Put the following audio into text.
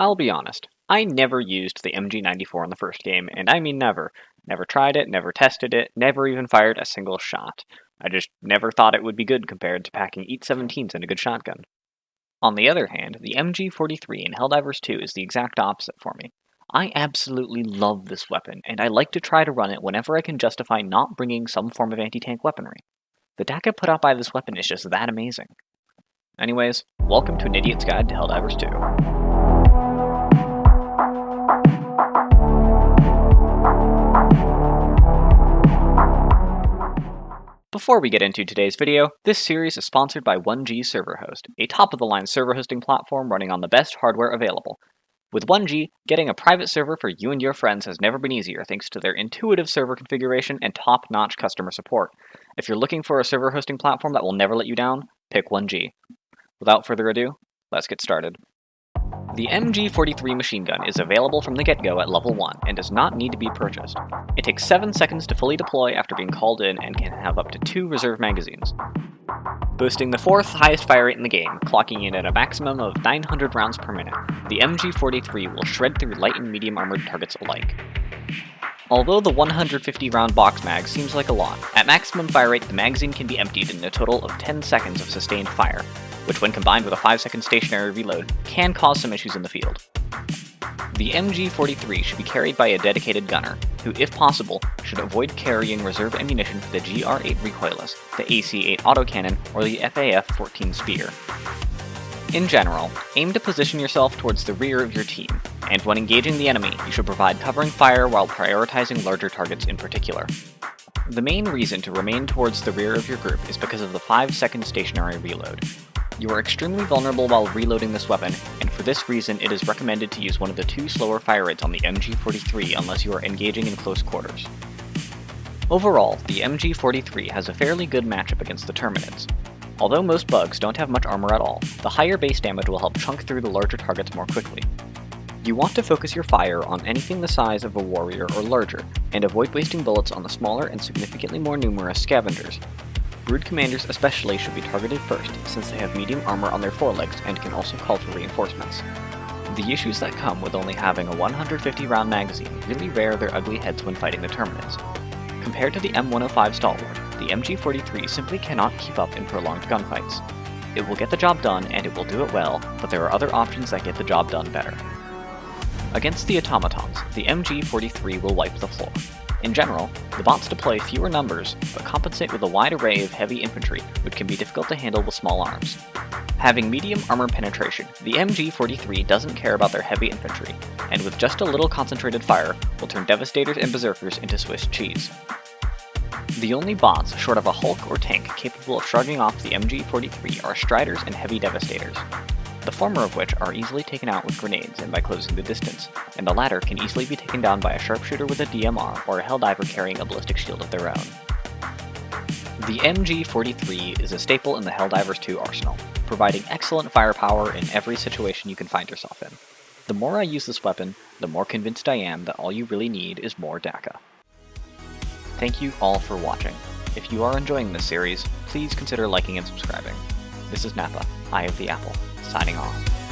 I'll be honest, I never used the MG94 in the first game, and I mean never. Never tried it, never tested it, never even fired a single shot. I just never thought it would be good compared to packing 817s in a good shotgun. On the other hand, the MG43 in Helldivers 2 is the exact opposite for me. I absolutely love this weapon, and I like to try to run it whenever I can justify not bringing some form of anti-tank weaponry. The DACA put out by this weapon is just that amazing. Anyways, welcome to an idiot's guide to Helldivers 2. Before we get into today's video, this series is sponsored by 1G ServerHost, a top-of-the-line server hosting platform running on the best hardware available. With 1G, getting a private server for you and your friends has never been easier thanks to their intuitive server configuration and top-notch customer support. If you're looking for a server hosting platform that will never let you down, pick 1G. Without further ado, let's get started. The MG43 machine gun is available from the get-go at level 1 and does not need to be purchased. It takes 7 seconds to fully deploy after being called in and can have up to 2 reserve magazines. Boasting the 4th highest fire rate in the game, clocking in at a maximum of 900 rounds per minute, the MG43 will shred through light and medium armored targets alike. Although the 150 round box mag seems like a lot, at maximum fire rate the magazine can be emptied in a total of 10 seconds of sustained fire, which when combined with a 5-second stationary reload, can cause some issues in the field. The MG43 should be carried by a dedicated gunner, who if possible, should avoid carrying reserve ammunition for the GR8 recoilless, the AC8 autocannon, or the FAF-14 spear. In general, aim to position yourself towards the rear of your team, and when engaging the enemy, you should provide covering fire while prioritizing larger targets in particular. The main reason to remain towards the rear of your group is because of the 5-second stationary reload. You are extremely vulnerable while reloading this weapon, and for this reason it is recommended to use one of the 2 slower fire rates on the MG43 unless you are engaging in close quarters. Overall, the MG43 has a fairly good matchup against the Terminids. Although most bugs don't have much armor at all, the higher base damage will help chunk through the larger targets more quickly. You want to focus your fire on anything the size of a warrior or larger, and avoid wasting bullets on the smaller and significantly more numerous scavengers. Brood commanders especially should be targeted first, since they have medium armor on their forelegs and can also call for reinforcements. The issues that come with only having a 150 round magazine really rear their ugly heads when fighting the Terminids. Compared to the M105 Stalwart, the MG43 simply cannot keep up in prolonged gunfights. It will get the job done and it will do it well, but there are other options that get the job done better. Against the Automatons, the MG43 will wipe the floor. In general, the bots deploy fewer numbers, but compensate with a wide array of heavy infantry, which can be difficult to handle with small arms. Having medium armor penetration, the MG43 doesn't care about their heavy infantry, and with just a little concentrated fire, will turn Devastators and Berserkers into Swiss cheese. The only bots, short of a Hulk or tank, capable of shrugging off the MG43 are Striders and Heavy Devastators, the former of which are easily taken out with grenades and by closing the distance, and the latter can easily be taken down by a sharpshooter with a DMR or a Helldiver carrying a ballistic shield of their own. The MG43 is a staple in the Helldivers 2 arsenal, providing excellent firepower in every situation you can find yourself in. The more I use this weapon, the more convinced I am that all you really need is more DACA. Thank you all for watching. If you are enjoying this series, please consider liking and subscribing. This is Nappa, Eye of the Apple, signing off.